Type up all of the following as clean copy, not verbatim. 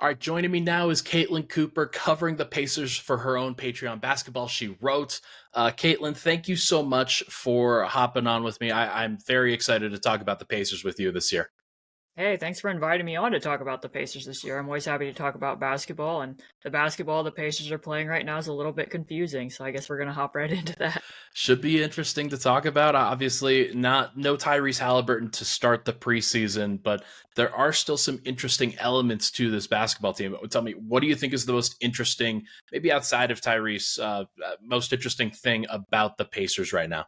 All right, joining me now is Caitlin Cooper covering the Pacers for her own Patreon basketball. She wrote. Caitlin, thank you so much for hopping on with me. I'm very excited to talk about the Pacers with you this year. Hey, thanks for inviting me on to talk about the Pacers this year. I'm always happy to talk about basketball, and the basketball the Pacers are playing right now is a little bit confusing, so I guess we're going to hop right into that. Should be interesting to talk about. Obviously, not no Tyrese Haliburton to start the preseason, but there are still some interesting elements to this basketball team. Tell me, what do you think is the most interesting, maybe outside of Tyrese, most interesting thing about the Pacers right now?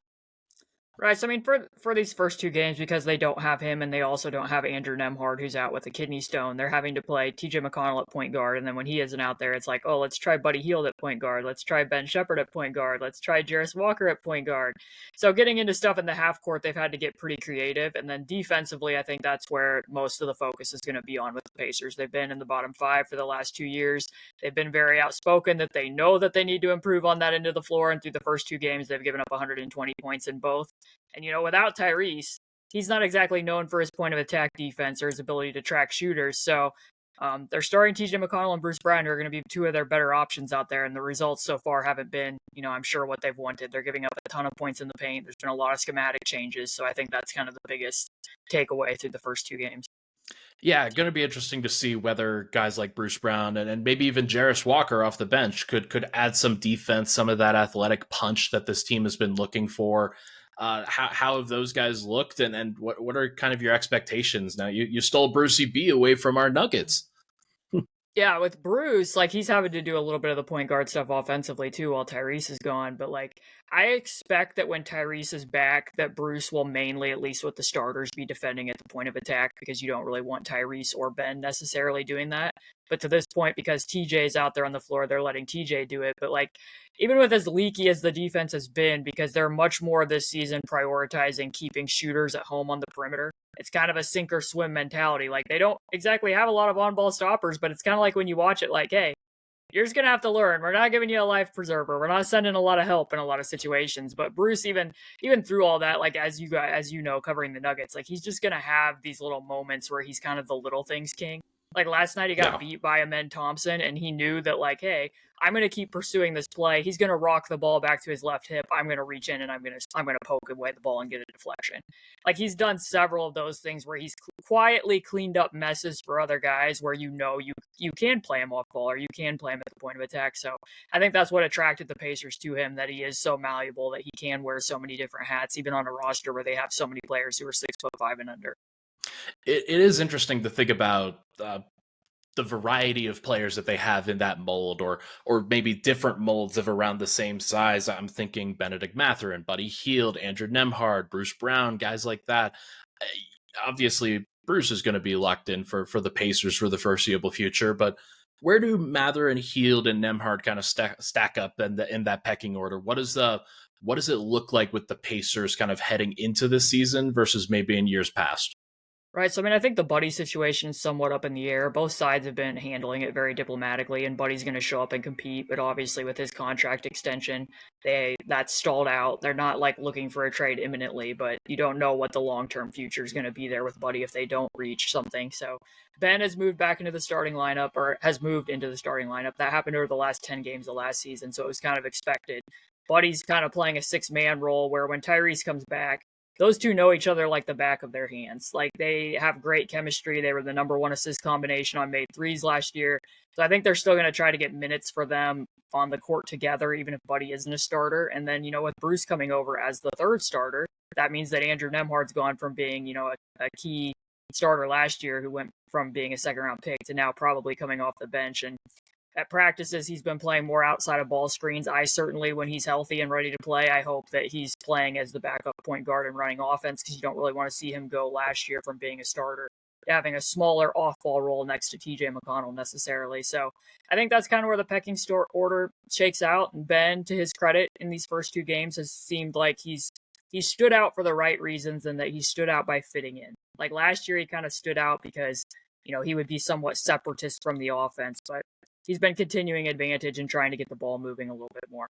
Right. So I mean, for these first two games, because they don't have him and they also don't have Andrew Nemhard, who's out with a kidney stone, they're having to play T.J. McConnell at point guard, and then when he isn't out there, it's like, oh, let's try Buddy Hield at point guard, let's try Ben Shepherd at point guard, let's try Jarace Walker at point guard. So getting into stuff in the half court, they've had to get pretty creative, and then defensively, I think that's where most of the focus is going to be on with the Pacers. They've been in the bottom five for the last 2 years. They've been very outspoken that they know that they need to improve on that end of the floor, and through the first two games, they've given up 120 points in both. And, without Tyrese, he's not exactly known for his point of attack defense or his ability to track shooters. So they're starting TJ McConnell and Bruce Brown, who are going to be two of their better options out there. And the results so far haven't been, I'm sure what they've wanted. They're giving up a ton of points in the paint. There's been a lot of schematic changes. So I think that's kind of the biggest takeaway through the first two games. Yeah, going to be interesting to see whether guys like Bruce Brown and maybe even Jarace Walker off the bench could add some defense, some of that athletic punch that this team has been looking for. How have those guys looked, and what are kind of your expectations now? You stole Brucey B away from our Nuggets. Yeah, with Bruce, he's having to do a little bit of the point guard stuff offensively too while Tyrese is gone. But I expect that when Tyrese is back, that Bruce will mainly, at least with the starters, be defending at the point of attack because you don't really want Tyrese or Ben necessarily doing that. But to this point, because TJ is out there on the floor, they're letting TJ do it. But even with as leaky as the defense has been, because they're much more this season prioritizing keeping shooters at home on the perimeter, it's kind of a sink or swim mentality. They don't exactly have a lot of on-ball stoppers, but it's kind of like when you watch it, hey, you're just going to have to learn. We're not giving you a life preserver. We're not sending a lot of help in a lot of situations. But Bruce, even through all that, as you know, covering the Nuggets, he's just going to have these little moments where he's kind of the little things king. Last night, he got beat by Amen Thompson, and he knew that, hey, I'm going to keep pursuing this play. He's going to rock the ball back to his left hip. I'm going to reach in and I'm going to poke away the ball and get a deflection. He's done several of those things where he's quietly cleaned up messes for other guys where you can play him off ball or you can play him at the point of attack. So I think that's what attracted the Pacers to him, that he is so malleable, that he can wear so many different hats, even on a roster where they have so many players who are 6'5" and under. It is interesting to think about the variety of players that they have in that mold, or maybe different molds of around the same size. I'm thinking Benedict Mathurin, Buddy Hield, Andrew Nemhard, Bruce Brown, guys like that. Obviously, Bruce is going to be locked in for the Pacers for the foreseeable future, but where do Mathurin, Hield, and Nemhard kind of stack up in that pecking order? What does it look like with the Pacers kind of heading into this season versus maybe in years past? Right. So, I think the Buddy situation is somewhat up in the air. Both sides have been handling it very diplomatically, and Buddy's going to show up and compete. But obviously, with his contract extension, that's stalled out. They're not looking for a trade imminently, but you don't know what the long-term future is going to be there with Buddy if they don't reach something. So, Ben has moved back into the starting lineup, or has moved into the starting lineup. That happened over the last 10 games of last season, so it was kind of expected. Buddy's kind of playing a six-man role where when Tyrese comes back, those two know each other like the back of their hands. They have great chemistry. They were the number one assist combination on made threes last year. So I think they're still going to try to get minutes for them on the court together, even if Buddy isn't a starter. And then, with Bruce coming over as the third starter, that means that Andrew Nemhard's gone from being, a key starter last year, who went from being a second round pick to now probably coming off the bench. And at practices, he's been playing more outside of ball screens. I certainly, when he's healthy and ready to play, I hope that he's playing as the backup point guard and running offense, because you don't really want to see him go last year from being a starter to having a smaller off-ball role next to TJ McConnell necessarily. So I think that's kind of where the pecking order shakes out. And Ben, to his credit, in these first two games has seemed like he stood out for the right reasons, and that he stood out by fitting in. Last year, he kind of stood out because, he would be somewhat separatist from the offense, but he's been continuing advantage and trying to get the ball moving a little bit more.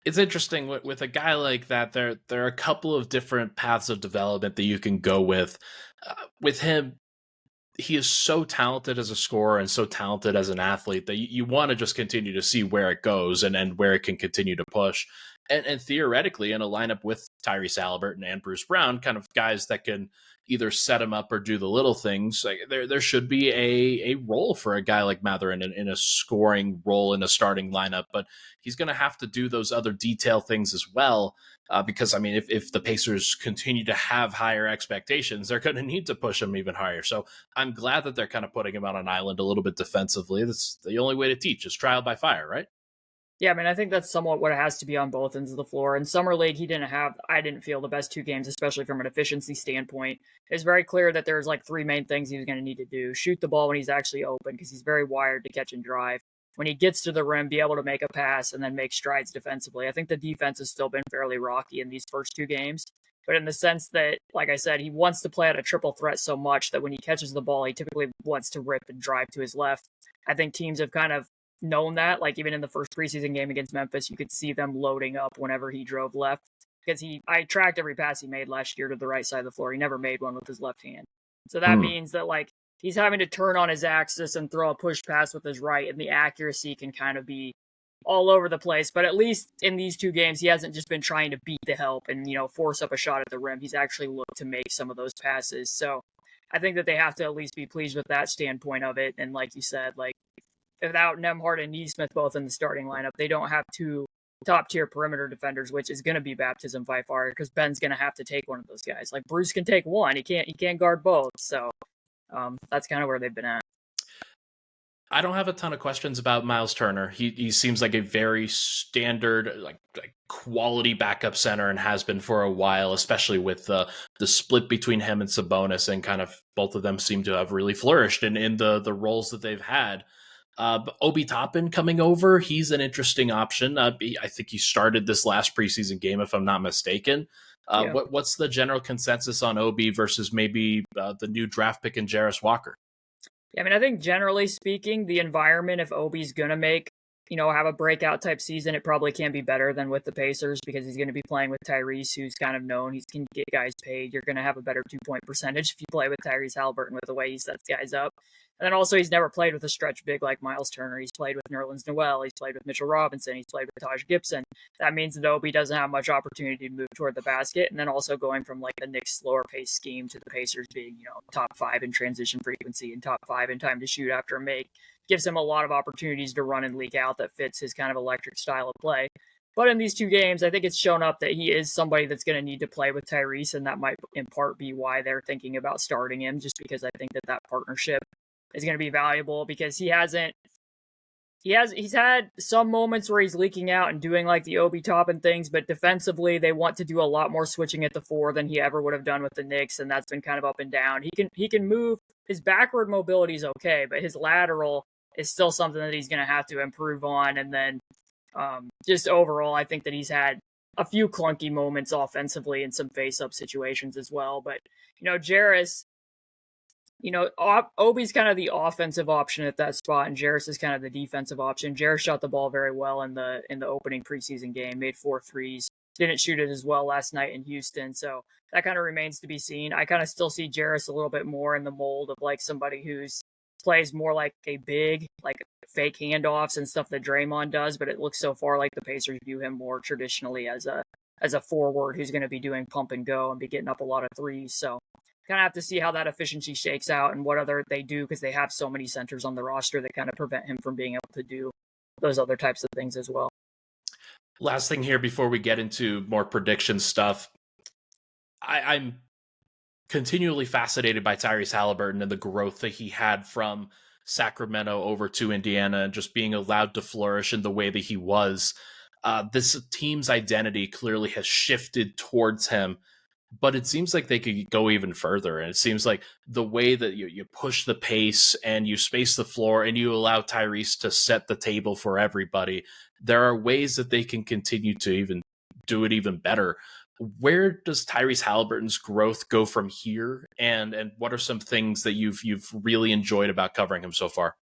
It's interesting with a guy like that. There are a couple of different paths of development that you can go with. With him, he is so talented as a scorer and so talented as an athlete that you want to just continue to see where it goes and where it can continue to push. And theoretically, in a lineup with Tyrese Haliburton and Bruce Brown, kind of guys that can either set him up or do the little things, like there should be a role for a guy like Mathurin in a scoring role in a starting lineup. But he's going to have to do those other detail things as well. Because, I mean, if the Pacers continue to have higher expectations, they're going to need to push him even higher. So I'm glad that they're kind of putting him on an island a little bit defensively. That's the only way to teach is trial by fire, right? Yeah, I mean, I think that's somewhat what it has to be on both ends of the floor. In Summer League, I didn't feel the best 2 games, especially from an efficiency standpoint. It's very clear that there's like 3 main things he was going to need to do. Shoot the ball when he's actually open, because he's very wired to catch and drive. When he gets to the rim, be able to make a pass and then make strides defensively. I think the defense has still been fairly rocky in these first 2 games. But in the sense that, like I said, he wants to play at a triple threat so much that when he catches the ball, he typically wants to rip and drive to his left. I think teams have kind of known that. Like even in the first preseason game against Memphis, you could see them loading up whenever he drove left, because I tracked every pass he made last year to the right side of the floor. He never made one with his left hand. So that means that like he's having to turn on his axis and throw a push pass with his right, and the accuracy can kind of be all over the place. But at least in these 2 games, he hasn't just been trying to beat the help and, force up a shot at the rim. He's actually looked to make some of those passes. So I think that they have to at least be pleased with that standpoint of it. And like you said, like without Nemhard and Neesmith both in the starting lineup, they don't have 2 top-tier perimeter defenders, which is going to be baptism by fire, because Ben's going to have to take one of those guys. Like Bruce can take one, he can't guard both. So that's kind of where they've been at. I don't have a ton of questions about Miles Turner. He seems like a very standard, like quality backup center, and has been for a while, especially with the split between him and Sabonis, and kind of both of them seem to have really flourished in the roles that they've had. Obi Toppin coming over, he's an interesting option. I think he started this last preseason game, if I'm not mistaken. What's the general consensus on Obi versus maybe the new draft pick in Jarace Walker? Yeah, I mean, I think generally speaking, the environment, if Obi's going to make, have a breakout type season, it probably can be better than with the Pacers, because he's going to be playing with Tyrese, who's kind of known. He can get guys paid. You're going to have a better 2-point percentage if you play with Tyrese Haliburton with the way he sets guys up. And then also, he's never played with a stretch big like Miles Turner. He's played with Nerlens Noel. He's played with Mitchell Robinson. He's played with Taj Gibson. That means that Obi doesn't have much opportunity to move toward the basket. And then also going from like the Knicks slower pace scheme to the Pacers being, top 5 in transition frequency and top 5 in time to shoot after a make gives him a lot of opportunities to run and leak out that fits his kind of electric style of play. But in these 2 games, I think it's shown up that he is somebody that's going to need to play with Tyrese, and that might in part be why they're thinking about starting him, just because I think that partnership is going to be valuable, because he's had some moments where he's leaking out and doing like the Obi Toppin things, but defensively they want to do a lot more switching at the 4 than he ever would have done with the Knicks, and that's been kind of up and down. He can move. His backward mobility is okay, but his lateral is still something that he's going to have to improve on. And then just overall, I think that he's had a few clunky moments offensively in some face-up situations as well. But, Jarace, Obi's kind of the offensive option at that spot, and Jarace is kind of the defensive option. Jarace shot the ball very well in the opening preseason game, made 4 threes, didn't shoot it as well last night in Houston. So that kind of remains to be seen. I kind of still see Jarace a little bit more in the mold of like somebody who's plays more like a big, like fake handoffs and stuff that Draymond does, but it looks so far like the Pacers view him more traditionally as a forward who's going to be doing pump and go and be getting up a lot of threes. So kind of have to see how that efficiency shakes out and what other they do, because they have so many centers on the roster that kind of prevent him from being able to do those other types of things as well. Last thing here before we get into more prediction stuff. I'm continually fascinated by Tyrese Haliburton and the growth that he had from Sacramento over to Indiana, and just being allowed to flourish in the way that he was. This team's identity clearly has shifted towards him, but it seems like they could go even further. And it seems like the way that you push the pace and you space the floor and you allow Tyrese to set the table for everybody, there are ways that they can continue to even do it even better. Where does Tyrese Haliburton's growth go from here? And what are some things that you've really enjoyed about covering him so far?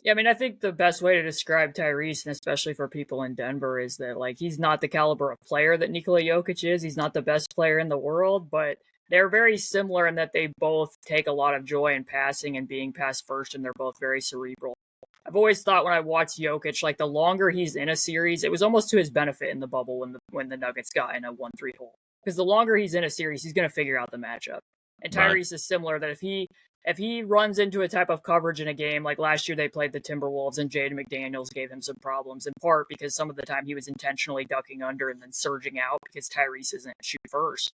Yeah, I mean, I think the best way to describe Tyrese, and especially for people in Denver, is that like he's not the caliber of player that Nikola Jokic is. He's not the best player in the world, but they're very similar in that they both take a lot of joy in passing and being pass first, and they're both very cerebral. I've always thought when I watched Jokic, like the longer he's in a series, it was almost to his benefit in the bubble when the Nuggets got in a 1-3 hole. Because the longer he's in a series, he's going to figure out the matchup. And Tyrese is similar that if he runs into a type of coverage in a game, like last year they played the Timberwolves and Jaden McDaniels gave him some problems, in part because some of the time he was intentionally ducking under and then surging out because Tyrese isn't shoot first.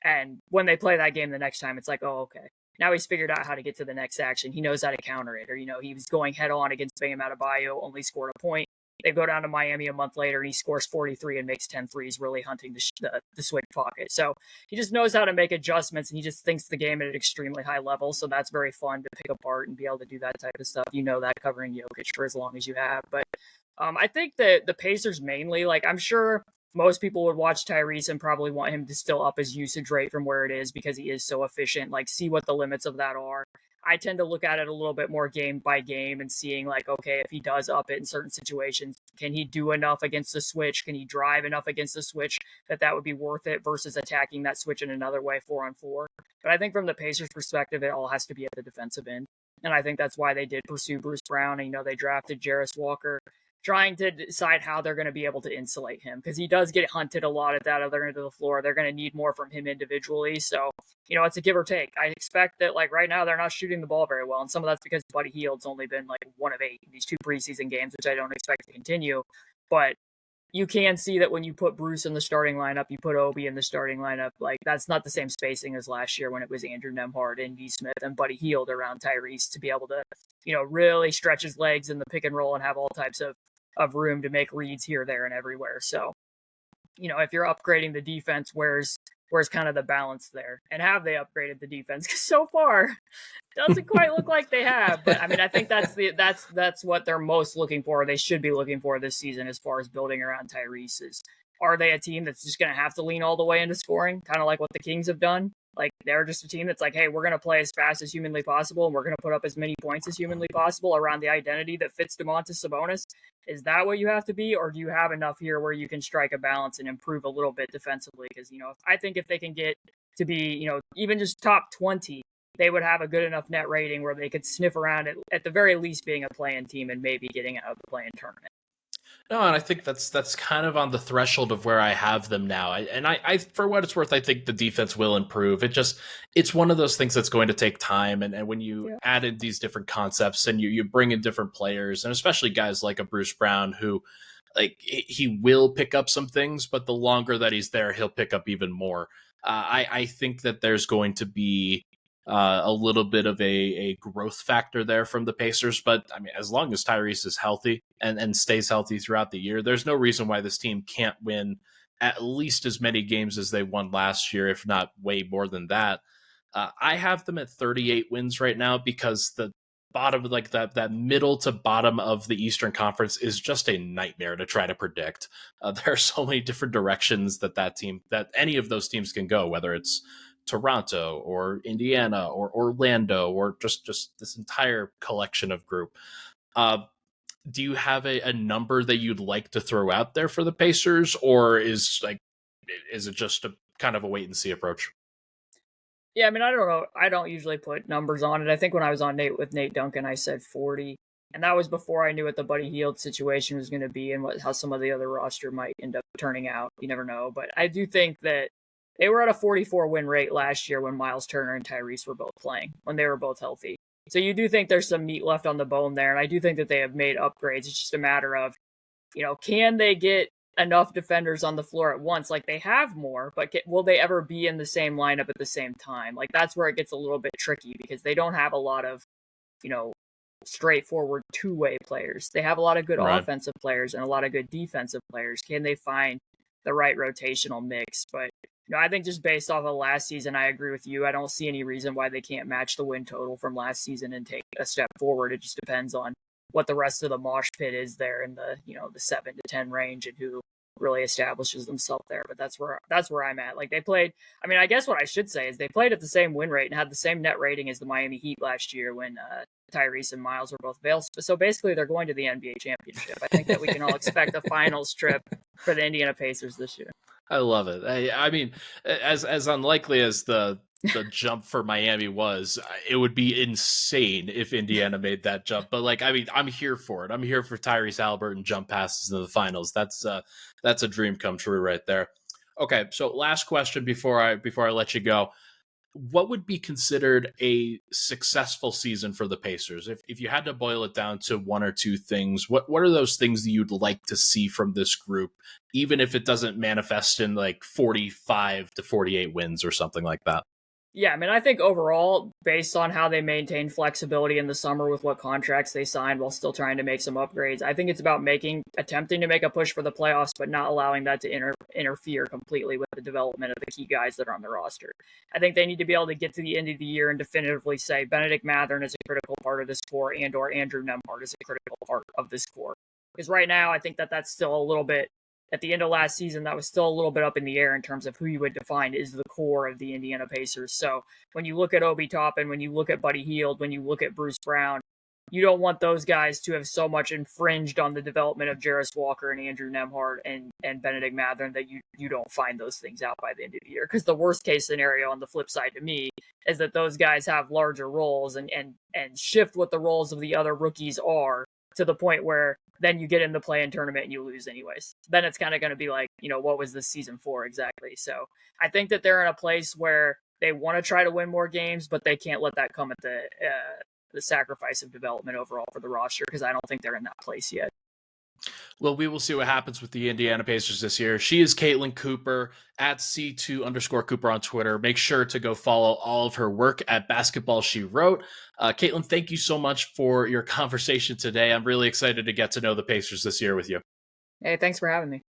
And when they play that game the next time, it's like, oh, okay. Now he's figured out how to get to the next action. He knows how to counter it. Or, he was going head on against Bam Adebayo, only scored a point. They go down to Miami a month later, and he scores 43 and makes 10 threes, really hunting the switch pocket. So he just knows how to make adjustments, and he just thinks the game at an extremely high level. So that's very fun to pick apart and be able to do that type of stuff. That covering Jokic for as long as you have. But I think that the Pacers mainly, like I'm sure most people would watch Tyrese and probably want him to still up his usage rate from where it is because he is so efficient, like see what the limits of that are. I tend to look at it a little bit more game by game and seeing like, okay, if he does up it in certain situations, can he do enough against the switch? Can he drive enough against the switch that would be worth it versus attacking that switch in another way 4-on-4? But I think from the Pacers perspective, it all has to be at the defensive end. And I think that's why they did pursue Bruce Brown. And, they drafted Jarace Walker, trying to decide how they're going to be able to insulate him because he does get hunted a lot at that other end of the floor. They're going to need more from him individually. So, it's a give or take. I expect that like right now they're not shooting the ball very well. And some of that's because Buddy Hield's only been like 1 of 8 in these 2 preseason games, which I don't expect to continue. But you can see that when you put Bruce in the starting lineup, you put Obi in the starting lineup, like that's not the same spacing as last year when it was Andrew Nembhard, Indy Smith, and Buddy Hield around Tyrese to be able to, really stretch his legs in the pick and roll and have all types of room to make reads here, there, and everywhere. So, if you're upgrading the defense, where's kind of the balance there? And have they upgraded the defense? Because so far, it doesn't quite look like they have. But I mean, I think that's what they're most looking for. They should be looking for this season as far as building around Tyrese. Are they a team that's just going to have to lean all the way into scoring, kind of like what the Kings have done? Like they're just a team that's like, hey, we're going to play as fast as humanly possible, and we're going to put up as many points as humanly possible around the identity that fits Domantas Sabonis. Is that what you have to be, or do you have enough here where you can strike a balance and improve a little bit defensively? Because, I think if they can get to be, even just top 20, they would have a good enough net rating where they could sniff around at the very least being a play-in team and maybe getting out of the play-in tournament. No, and I think that's kind of on the threshold of where I have them now. I for what it's worth, I think the defense will improve. It's one of those things that's going to take time. And when you add in these different concepts and you bring in different players, and especially guys like a Bruce Brown, who like he will pick up some things, but the longer that he's there, he'll pick up even more. I think that there's going to be a little bit of a growth factor there from the Pacers. But I mean, as long as Tyrese is healthy and stays healthy throughout the year, there's no reason why this team can't win at least as many games as they won last year, if not way more than that. I have them at 38 wins right now because the bottom, like that middle to bottom of the Eastern Conference is just a nightmare to try to predict. There are so many different directions that any of those teams can go, whether it's Toronto or Indiana or Orlando or just this entire collection of group. Do you have a number that you'd like to throw out there for the Pacers, or is it just a kind of a wait and see approach? Yeah, I mean, I don't know. I don't usually put numbers on it. I think when I was on with Nate Duncan, I said 40. And that was before I knew what the Buddy Hield situation was going to be and how some of the other roster might end up turning out. You never know. But I do think that they were at a 44 win rate last year when Miles Turner and Tyrese were both playing, when they were both healthy. So you do think there's some meat left on the bone there. And I do think that they have made upgrades. It's just a matter of, can they get enough defenders on the floor at once? Like they have more, but will they ever be in the same lineup at the same time? Like that's where it gets a little bit tricky because they don't have a lot of, straightforward two-way players. They have a lot of good offensive players and a lot of good defensive players. Can they find the right rotational mix? But I think just based off of last season, I agree with you. I don't see any reason why they can't match the win total from last season and take a step forward. It just depends on what the rest of the mosh pit is there in the, the 7 to 10 range and who really establishes themselves there. But that's where I'm at. Like they played, I mean, I guess what I should say is they played at the same win rate and had the same net rating as the Miami Heat last year when Tyrese and Miles were both available. So basically they're going to the NBA championship. I think that we can all expect a finals trip for the Indiana Pacers this year. I love it. I mean, as unlikely as the the jump for Miami was. It would be insane if Indiana made that jump. But like, I mean, I'm here for it. I'm here for Tyrese Haliburton jump passes in the finals. That's a dream come true right there. Okay, so last question before I let you go. What would be considered a successful season for the Pacers? If you had to boil it down to one or two things, what are those things that you'd like to see from this group, even if it doesn't manifest in like 45 to 48 wins or something like that? Yeah, I mean, I think overall, based on how they maintain flexibility in the summer with what contracts they signed while still trying to make some upgrades, I think it's about attempting to make a push for the playoffs, but not allowing that to interfere completely with the development of the key guys that are on the roster. I think they need to be able to get to the end of the year and definitively say Benedict Mathurin is a critical part of this core, and or Andrew Nembhard is a critical part of this core. Because right now, I think that that's still a little bit, at the end of last season, that was still a little bit up in the air in terms of who you would define is the core of the Indiana Pacers. So when you look at Obi Toppin, when you look at Buddy Hield, when you look at Bruce Brown, you don't want those guys to have so much infringed on the development of Jarace Walker and Andrew Nembhard and Benedict Mathurin that you don't find those things out by the end of the year. Because the worst case scenario on the flip side to me is that those guys have larger roles and shift what the roles of the other rookies are to the point where then you get in the play-in tournament and you lose anyways. Then it's kind of going to be like, what was this season for exactly? So I think that they're in a place where they want to try to win more games, but they can't let that come at the sacrifice of development overall for the roster, because I don't think they're in that place yet. Well, we will see what happens with the Indiana Pacers this year. She is Caitlin Cooper at C2_Cooper on Twitter. Make sure to go follow all of her work at Basketball She Wrote. Caitlin, thank you so much for your conversation today. I'm really excited to get to know the Pacers this year with you. Hey, thanks for having me.